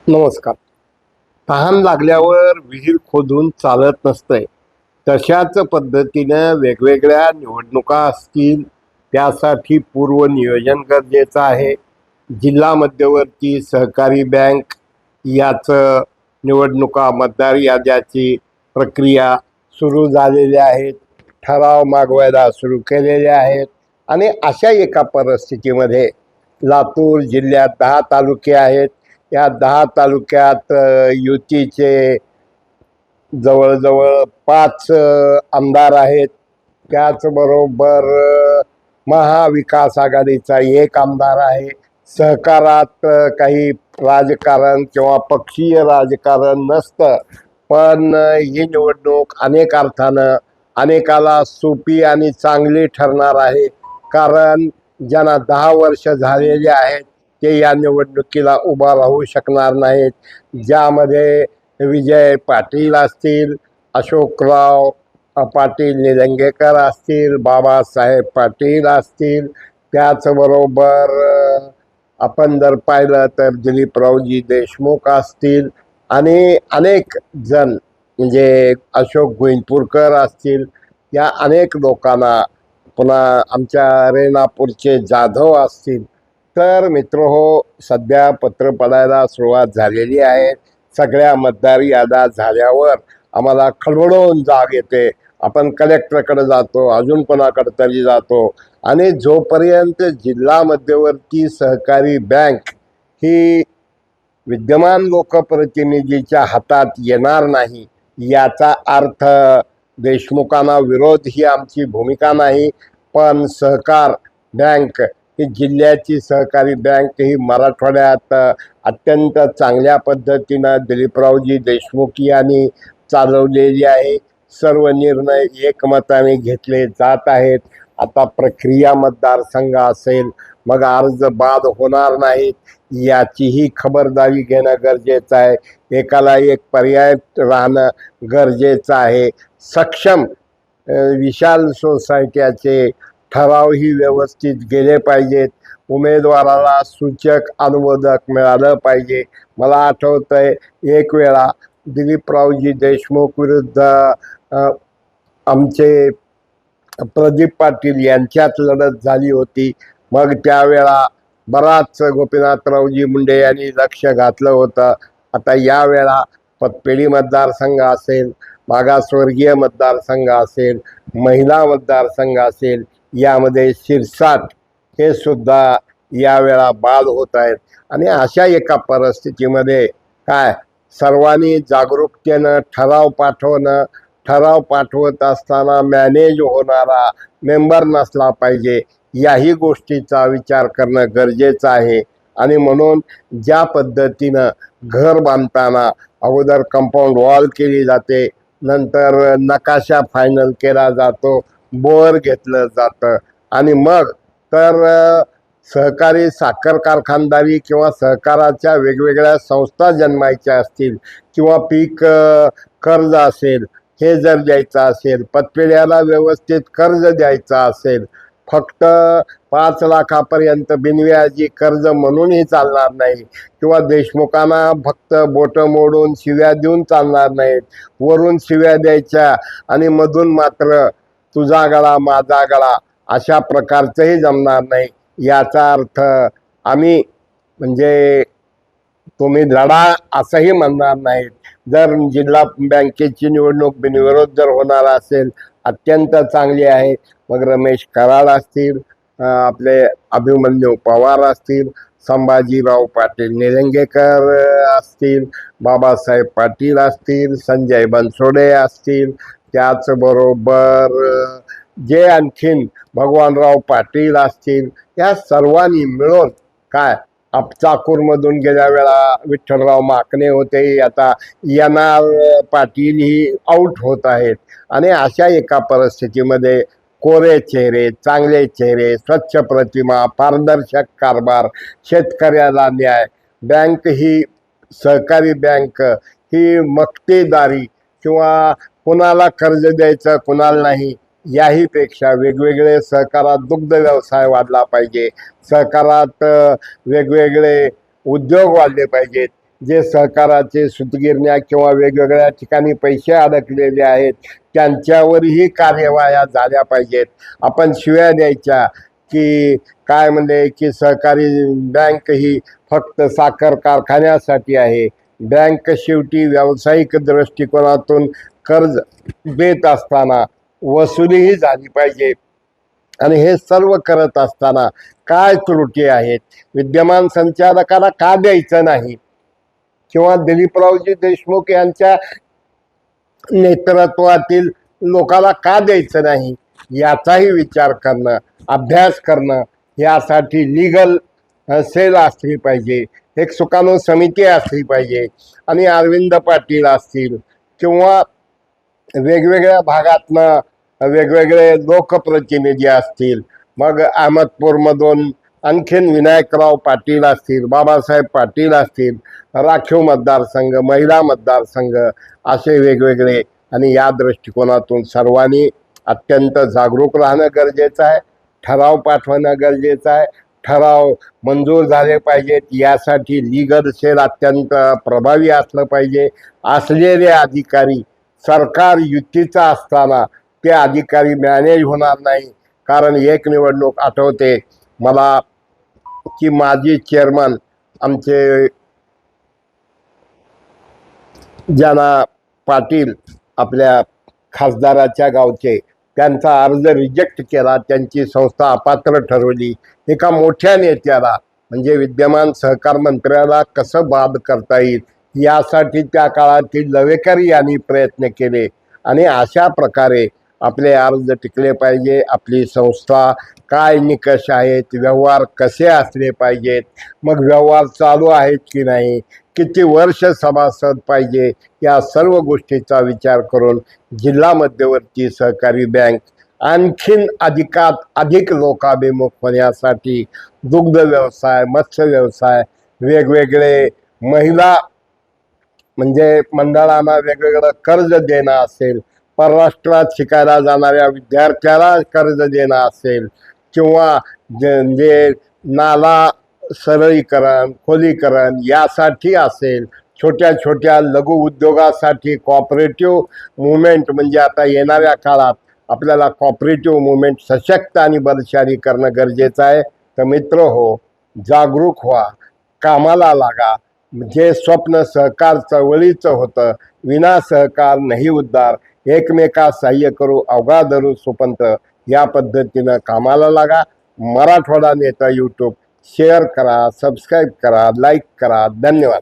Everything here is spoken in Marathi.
नमस्कार. तहान लागल्यावर विहीर खोदून चालत नसतंय. तशाच पद्धतीनं वेगवेगळ्या निवडणुका असतील, त्यासाठी पूर्वनियोजन गरजेचं आहे. जिल्हा मध्यवर्ती सहकारी बँक याचं निवडणुका मतदार याद्याची प्रक्रिया सुरू झालेली आहेत. ठराव मागवायला सुरू केलेले आहेत आणि अशा एका परिस्थितीमध्ये लातूर जिल्ह्यात 10 तालुके आहेत. या 10 तालुक्यात युतीचे जवळजवळ 5 आमदार आहेत. त्याचबरोबर महाविकास आघाडीचा 1 आमदार आहे. सहकारात काही राजकारण किंवा पक्षीय राजकारण नसतं, पण ही निवडणूक अनेक अर्थानं अनेकाला सोपी आणि चांगली ठरणार आहे. कारण ज्यांना 10 वर्ष झालेली आहेत ते या निवडणुकीला उभा राहू शकणार नाहीत. ज्यामध्ये विजय पाटील असतील, अशोकराव पाटील निलंगेकर असतील, बाबासाहेब पाटील असतील, त्याचबरोबर आपण जर पाहिलं तर दिलीपरावजी देशमुख असतील आणि अनेक जण म्हणजे अशोक गोविंदपूरकर असतील. या अनेक लोकांना, पुन्हा आमच्या रेणापूरचे जाधव असतील. तर मित्रहो, सध्या पत्र पडायला सुरुवात झालेली आहे. सगळ्या मतदार याद्या झाल्यावर आम्हाला खळबळून जाग येते. आपण कलेक्टरकडे जातो, अजून कोणाकडे तरी जातो आणि जोपर्यंत जिल्हा मध्यवर्ती सहकारी बँक ही विद्यमान लोकप्रतिनिधीच्या हातात येणार नाही, याचा अर्थ देशमुखांना विरोध ही आमची भूमिका नाही. पण सहकार बँक ही जिल्ह्याची सहकारी बँक ही मराठवाड्यात अत्यंत चांगल्या पद्धतीनं दिलीपरावजी देशमुख यांनी चालवलेली आहे. सर्व निर्णय एकमताने घेतले जात आहेत. आता प्रक्रिया मतदारसंघ असेल, मग अर्ज बाद होणार नाहीत याचीही खबरदारी घेणं गरजेचं आहे. एकाला एक पर्याय राहणं गरजेचं आहे. सक्षम विशाल सोसायट्याचे ठरावही व्यवस्थित गेले पाहिजेत. उमेदवाराला सूचक अनुमोदक मिळालं पाहिजे. मला आठवतंय एक वेळा दिलीपरावजी देशमुख विरुद्ध आमचे प्रदीप पाटील यांच्यात लढत झाली होती. मग त्यावेळा बराच गोपीनाथरावजी मुंडे यांनी लक्ष घातलं होतं. आता यावेळा पतपेढी मतदारसंघ असेल, मागासवर्गीय मतदारसंघ असेल, महिला मतदारसंघ असेल, यामध्ये शिरसाट हे सुद्धा यावेळा बाद होत आहेत. आणि अशा एका परिस्थितीमध्ये काय सर्वांनी जागरूकतेनं ठराव पाठवत असताना मॅनेज होणारा मेंबर नसला पाहिजे, याही गोष्टीचा विचार करणं गरजेचं आहे. आणि म्हणून ज्या पद्धतीनं घर बांधताना अगोदर कंपाऊंड वॉल केली जाते, नंतर नकाशा फायनल केला जातो, बोर घेतलं जातं आणि मग तर सहकारी साखर कारखानदारी किंवा सहकाराच्या वेगवेगळ्या संस्था जन्मायच्या असतील किंवा पीक कर्ज असेल, हे जर द्यायचं असेल, पतपेढ्याला व्यवस्थित कर्ज द्यायचं असेल, फक्त 5 लाखापर्यंत बिनव्याजी कर्ज म्हणूनही चालणार नाही किंवा देशमुखांना फक्त बोटं मोडून शिव्या देऊन चालणार नाहीत. वरून शिव्या द्यायच्या आणि मधून मात्र तुझा गळा माझा गळा अशा प्रकारचंही जमणार नाही. याचा अर्थ आम्ही म्हणजे तुम्ही लढा असंही म्हणणार नाहीत. जर जिल्हा बँकेची निवडणूक बिनविरोध जर होणार असेल, अत्यंत चांगली आहे. मग रमेश कराड असतील, आपले अभिमन्यू पवार असतील, संभाजीराव पाटील निलंगेकर असतील, बाबासाहेब पाटील असतील, संजय बनसोडे असतील, त्याचबरोबर जे आणखीन भगवानराव पाटील असतील, या सर्वांनी मिळून काय चाकूरमधून गेल्या वेळा विठ्ठलराव माकणे होते, आता येणार पाटील ही आऊट होत आहेत. आणि अशा एका परिस्थितीमध्ये कोरे चेहरे, चांगले चेहरे, स्वच्छ प्रतिमा, पारदर्शक कारभार, शेतकऱ्याला न्याय, बँक ही सहकारी बँक ही मक्तेदारी किंवा कुणाला कर्ज द्यायचं कुणाला नाही याही पेक्षा वेगवेगळे सहकारात दुग्ध व्यवसाय वाढला पाहिजे, सहकारात वेगवेगळे उद्योग वाढले पाहिजेत. जे सहकाराचे सूतगिरण्या किंवा वेगवेगळ्या ठिकाणी पैसे अडकलेले आहेत त्यांच्यावरही कार्यवाह्या झाल्या पाहिजेत. आपण शिव्या द्यायच्या की काय म्हणले की सहकारी बँक ही फक्त साखर कारखान्यासाठी आहे. बँक शेवटी व्यावसायिक दृष्टिकोनातून कर्ज देत असताना वसुलीही झाली पाहिजे. आणि हे सर्व करत असताना काय त्रुटी आहेत, विद्यमान संचालकाला का द्यायचं नाही किंवा दिलीपरावजी देशमुख यांच्या नेतृत्वातील लोकाला का द्यायचं नाही याचाही विचार करणं, अभ्यास करणं. यासाठी लीगल सेल असली पाहिजे, एक सुकाणू समिती असली पाहिजे. आणि अरविंद पाटील असतील किंवा वेगवेगळ्या भागातनं वेगवेगळे लोकप्रतिनिधी असतील, मग अहमदपूरमधून आणखीन विनायकराव पाटील असतील, बाबासाहेब पाटील असतील, राखीव मतदारसंघ, महिला मतदारसंघ, असे वेगवेगळे. आणि या दृष्टिकोनातून सर्वांनी अत्यंत जागरूक राहणं गरजेचं आहे. ठराव पाठवणं गरजेचं आहे. ठराव मंजूर झाले पाहिजेत. यासाठी लीगल सेल अत्यंत प्रभावी असलं पाहिजे. असलेले अधिकारी सरकार युतीचा असताना ते अधिकारी मॅनेज होणार नाही. कारण एक निवडणूक आठवते मला की माजी चेअरमन आमचे ज्यांना पाटील आपल्या खासदाराच्या गावचे, त्यांचा अर्ज रिजेक्ट केला, त्यांची संस्था अपात्र ठरवली. एका मोठ्या नेत्याला म्हणजे विद्यमान सहकार मंत्र्याला कसं बाद करता येईल यासाठी त्या काळातील लवेकर यांनी प्रयत्न केले. आणि अशा प्रकारे आपले अर्ज टिकले पाहिजे. आपली संस्था काय निकष आहेत, व्यवहार कसे असले पाहिजेत, मग व्यवहार चालू आहेत की नाही, किती वर्ष सभासद पाहिजे, या सर्व गोष्टीचा विचार करून जिल्हा मध्यवर्ती सहकारी बँक आणखीन अधिक लोकाभिमुख होण्यासाठी दुग्ध व्यवसाय, मत्स्य व्यवसाय, वेगवेगळे महिला म्हणजे मंडळांना वेगवेगळं कर्ज देणं असेल, परराष्ट्रात शिकायला जाणाऱ्या विद्यार्थ्याला कर्ज देणं असेल, किंवा जे नाला सरळीकरण, खोलीकरण यासाठी असेल, छोट्या छोट्या लघु उद्योगासाठी कॉपरेटिव्ह मुवमेंट, म्हणजे आता येणाऱ्या काळात आपल्याला कॉपरेटिव्ह मुवमेंट सशक्त आणि बलशाली करणं गरजेचं आहे. तर मित्र हो, जागरूक व्हा, कामाला लागा. जे स्वप्न सहकार चळवळीचं होतं, विना सहकार नाही उद्धार, एकमेका सहाय्य करू अवघा धरू सुपंत, या पद्धतीनं कामाला लागा. मराठवाडा नेता यूट्यूब शेअर करा, सबस्क्राईब करा, लाईक करा. धन्यवाद.